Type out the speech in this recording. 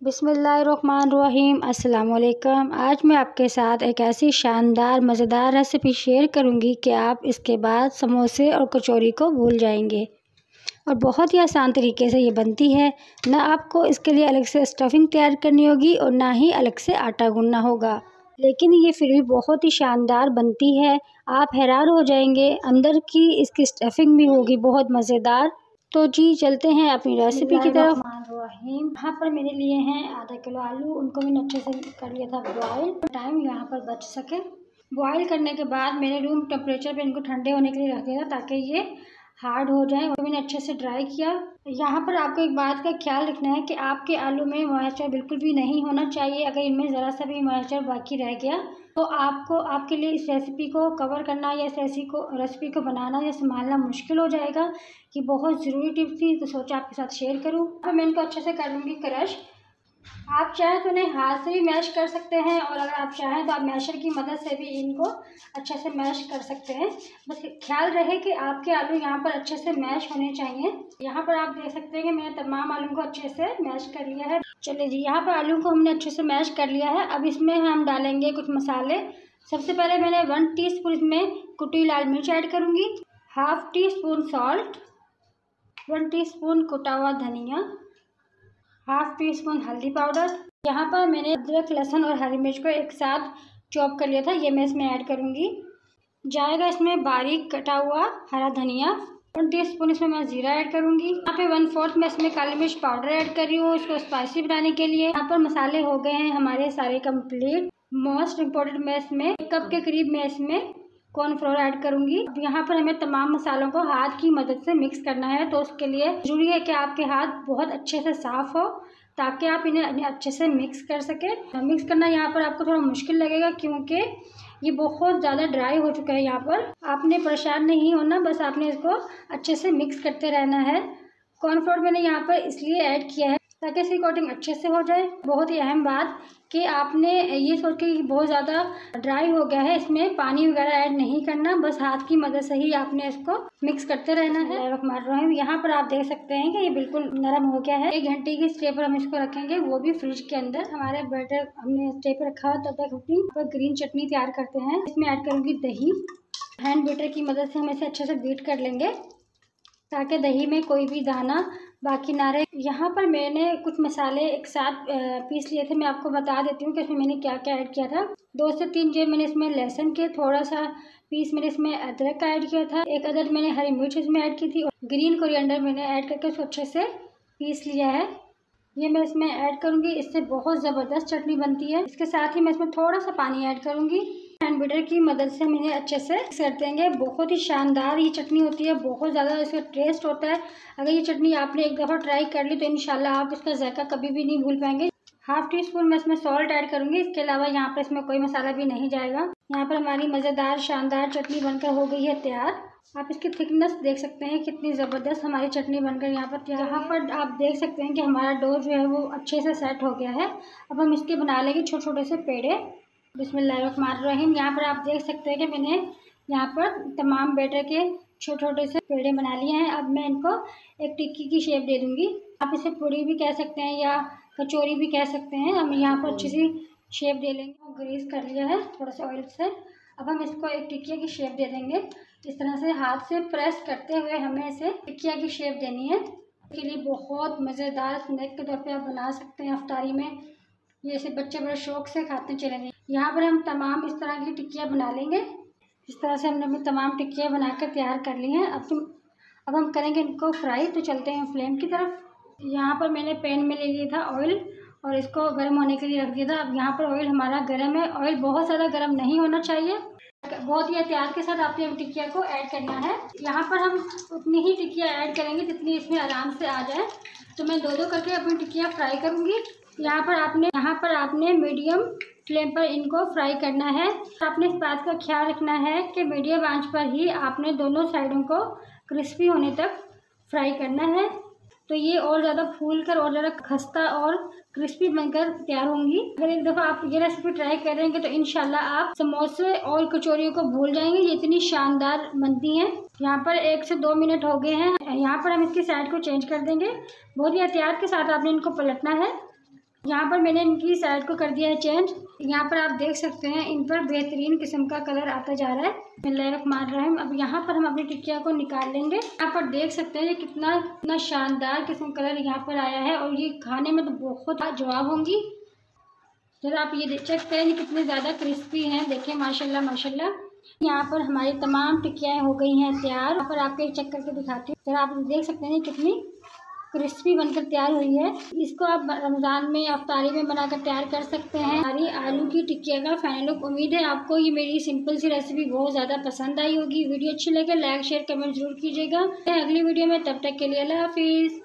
बिस्मिल्लाहिर्रहमानिर्रहीम। अस्सलाम वालेकुम। आज मैं आपके साथ एक ऐसी शानदार मज़ेदार रेसिपी शेयर करूंगी कि आप इसके बाद समोसे और कचौरी को भूल जाएंगे और बहुत ही आसान तरीके से ये बनती है। ना आपको इसके लिए अलग से स्टफिंग तैयार करनी होगी और ना ही अलग से आटा गूंदना होगा, लेकिन ये फिर भी बहुत ही शानदार बनती है। आप हैरान हो जाएंगे, अंदर की इसकी स्टफिंग भी होगी बहुत मज़ेदार। तो जी चलते हैं अपनी रेसिपी की तरफ। यहाँ पर मेरे लिए हैं आधा किलो आलू, उनको मैंने अच्छे से कर लिया था बॉयल, टाइम यहाँ पर बच सके। बॉयल करने के बाद मैंने रूम टेम्परेचर पे इनको ठंडे होने के लिए रख दिया था ताकि ये हार्ड हो जाए, और मैंने अच्छे से ड्राई किया। यहाँ पर आपको एक बात का ख्याल रखना है कि आपके आलू में मॉइस्चर बिल्कुल भी नहीं होना चाहिए। अगर इनमें ज़रा सा भी मॉइस्चर बाकी रह गया तो आपको आपके लिए इस रेसिपी को कवर करना या इस रेसिपी को बनाना या संभालना मुश्किल हो जाएगा। कि बहुत ज़रूरी टिप थी तो सोचा आपके साथ शेयर करूँ। अब मैं इनको अच्छे से कर लूँगी क्रश। आप चाहें तो इन्हें हाथ से भी मैश कर सकते हैं, और अगर आप चाहें तो आप मैशर की मदद से भी इनको अच्छे से मैश कर सकते हैं। बस ख्याल रहे कि आपके आलू यहाँ पर अच्छे से मैश होने चाहिए। यहाँ पर आप देख सकते हैं कि मैंने तमाम आलू को अच्छे से मैश कर लिया है। चलिए जी, यहाँ पर आलू को हमने अच्छे से मैश कर लिया है। अब इसमें हम डालेंगे कुछ मसाले। सबसे पहले मैंने 1 टीस्पून इसमें कुटी लाल मिर्च ऐड करूँगी, half tea spoon salt, 1 teaspoon कुटा हुआ धनिया, हाफ टी स्पून हल्दी पाउडर। यहाँ पर मैंने अदरक, लहसुन और हरी मिर्च को एक साथ चॉप कर लिया था, ये मैं इसमें ऐड करूँगी। जाएगा इसमें बारीक कटा हुआ हरा धनिया, 1 टीस्पून इसमें मैं ज़ीरा ऐड करूँगी। यहाँ पे 1/4 मैं इसमें काली मिर्च पाउडर ऐड कर रही हूँ इसको स्पाइसी बनाने के लिए। यहाँ पर मसाले हो गए हैं हमारे सारे कंप्लीट। मोस्ट इम्पोर्टेंट मैं इसमें 1 कप के करीब मैं इसमें कॉर्नफ्लोर ऐड करूँगी। अब यहाँ पर हमें तमाम मसालों को हाथ की मदद से मिक्स करना है, तो उसके लिए ज़रूरी है कि आपके हाथ बहुत अच्छे से साफ़ हो ताकि आप इन्हें अच्छे से मिक्स कर सकें। मिक्स करना यहाँ पर आपको थोड़ा मुश्किल लगेगा क्योंकि ये बहुत ज़्यादा ड्राई हो चुका है। यहाँ पर आपने परेशान नहीं होना, बस आपने इसको अच्छे से मिक्स करते रहना है। कॉर्नफ्लोर मैंने यहाँ पर इसलिए ऐड किया है ताकि इसकी कोटिंग अच्छे से हो जाए। बहुत ही अहम बात कि आपने ये सोच के बहुत ज़्यादा ड्राई हो गया है, इसमें पानी वगैरह ऐड नहीं करना, बस हाथ की मदद से ही आपने इसको मिक्स करते रहना है। यहाँ पर आप देख सकते हैं कि ये बिल्कुल नरम हो गया है। 1 घंटे की स्टे पर हम इसको रखेंगे, वो भी फ्रिज के अंदर। हमारे बैटर हमने स्टे पर रखा हुआ, तब तक ग्रीन चटनी तैयार करते हैं। इसमें ऐड करूँगी दही। हैंड बीटर की मदद से हम इसे अच्छे से बीट कर लेंगे ताकि दही में कोई भी दाना बाकी ना रहे। यहाँ पर मैंने कुछ मसाले एक साथ पीस लिए थे, मैं आपको बता देती हूँ कि इसमें मैंने क्या क्या ऐड किया था। 2 से 3 जेब मैंने इसमें लहसुन के, थोड़ा सा पीस मैंने इसमें अदरक का ऐड किया था, 1 अदद मैंने हरी मिर्च इसमें ऐड की थी, और ग्रीन कोरिएंडर मैंने ऐड करके उसको अच्छे से पीस लिया है। ये मैं इसमें ऐड करूँगी, इससे बहुत ज़बरदस्त चटनी बनती है। इसके साथ ही मैं इसमें थोड़ा सा पानी ऐड करूँगी। हैंड बीटर की मदद से हम इन्हें अच्छे से मिक्स कर देंगे। बहुत ही शानदार ये चटनी होती है, बहुत ज़्यादा इसका टेस्ट होता है। अगर ये चटनी आपने एक दफ़ा ट्राई कर ली तो इंशाल्लाह आप इसका जायका कभी भी नहीं भूल पाएंगे। हाफ टी स्पून मैं इसमें सॉल्ट ऐड करूँगी। इसके अलावा यहाँ पर इसमें कोई मसाला भी नहीं जाएगा। यहाँ पर हमारी मज़ेदार शानदार चटनी बनकर हो गई है तैयार। आप इसकी थिकनेस देख सकते हैं कितनी ज़बरदस्त हमारी चटनी बनकर यहाँ पर आप देख सकते हैं कि हमारा डो जो है वो अच्छे से सेट हो गया है। अब हम इसके बना लेंगे छोटे छोटे से पेड़े। बिस्मिल्लाहिर्रहमानिर्रहीम। यहाँ पर आप देख सकते हैं कि मैंने यहाँ पर तमाम बैटर के छोटे छोटे से पेड़े बना लिए हैं। अब मैं इनको एक टिक्की की शेप दे दूँगी। आप इसे पूड़ी भी कह सकते हैं या कचौरी भी कह सकते हैं। हम यहाँ पर अच्छी सी शेप दे लेंगे। ग्रीस कर लिया है थोड़ा सा ऑयल से। अब हम इसको एक टिकिया की शेप दे देंगे। इस तरह से हाथ से प्रेस करते हुए हमें इसे टिकिया की शेप देनी है। इसके लिए बहुत मज़ेदार स्नैक के तौर पे आप बना सकते हैं अफ्तारी में। ये ऐसे बच्चे बड़े शौक से खाते चले गए। यहाँ पर हम तमाम इस तरह की टिक्कियाँ बना लेंगे। इस तरह से हमने तमाम टिक्कियाँ बनाकर तैयार कर ली हैं। अब हम करेंगे इनको फ्राई। तो चलते हैं फ्लेम की तरफ। यहाँ पर मैंने पैन में ले लिया था ऑयल और इसको गर्म होने के लिए रख दिया था। अब यहाँ पर ऑयल हमारा गर्म है। ऑयल बहुत ज़्यादा गर्म नहीं होना चाहिए। बहुत ही एहतियात के साथ आपने टिक्किया को ऐड करना है। यहाँ पर हम उतनी ही टिक्कियाँ ऐड करेंगे जितनी इसमें आराम से आ जाए। तो मैं 2-2 करके अपनी टिक्कियाँ फ्राई करूँगी। यहाँ पर आपने मीडियम फ्लेम पर इनको फ्राई करना है। आपने इस बात का ख्याल रखना है कि मीडियम आंच पर ही आपने दोनों साइडों को क्रिस्पी होने तक फ्राई करना है। तो ये और ज़्यादा फूल कर और ज़्यादा खस्ता और क्रिस्पी बनकर तैयार होंगी। अगर एक दफ़ा आप ये रेसिपी ट्राई करेंगे तो इंशाल्लाह आप समोसे और कचौरियों को भूल जाएंगे। ये इतनी शानदार बनती हैं। यहाँ पर 1 से 2 मिनट हो गए हैं। यहाँ पर हम इसकी साइड को चेंज कर देंगे। बहुत ही एहतियात के साथ आपने इनको पलटना है। यहाँ पर मैंने इनकी साइड को कर दिया है चेंज। यहाँ पर आप देख सकते हैं इन पर बेहतरीन किस्म का कलर आता जा रहा है। बिस्मिल्लाहिर्रहमानिर्रहीम। अब यहाँ पर हम अपनी टिक्किया को निकाल लेंगे। यहाँ पर देख सकते हैं ये कितना शानदार किस्म कलर यहाँ पर आया है और ये खाने में तो बहुत लाजवाब होंगी। जरा आप ये देख सकते हैं ये कितने ज़्यादा क्रिस्पी हैं। देखिए माशाल्लाह माशाल्लाह। यहाँ पर हमारी तमाम टिक्कियाँ हो गई हैं तैयार। यहाँ पर आपको एक चेक करके दिखाती हूँ। जरा आप देख सकते हैं कितनी क्रिस्पी बनकर तैयार हुई है। इसको आप रमज़ान में अफ्तारी में बनाकर तैयार कर सकते हैं। हमारी आलू की टिक्किया का फाइनल लुक। उम्मीद है आपको ये मेरी सिंपल सी रेसिपी बहुत ज़्यादा पसंद आई होगी। वीडियो अच्छी लगे लाइक शेयर कमेंट जरूर कीजिएगा। अगली वीडियो में, तब तक के लिए अल्लाह हाफिज़।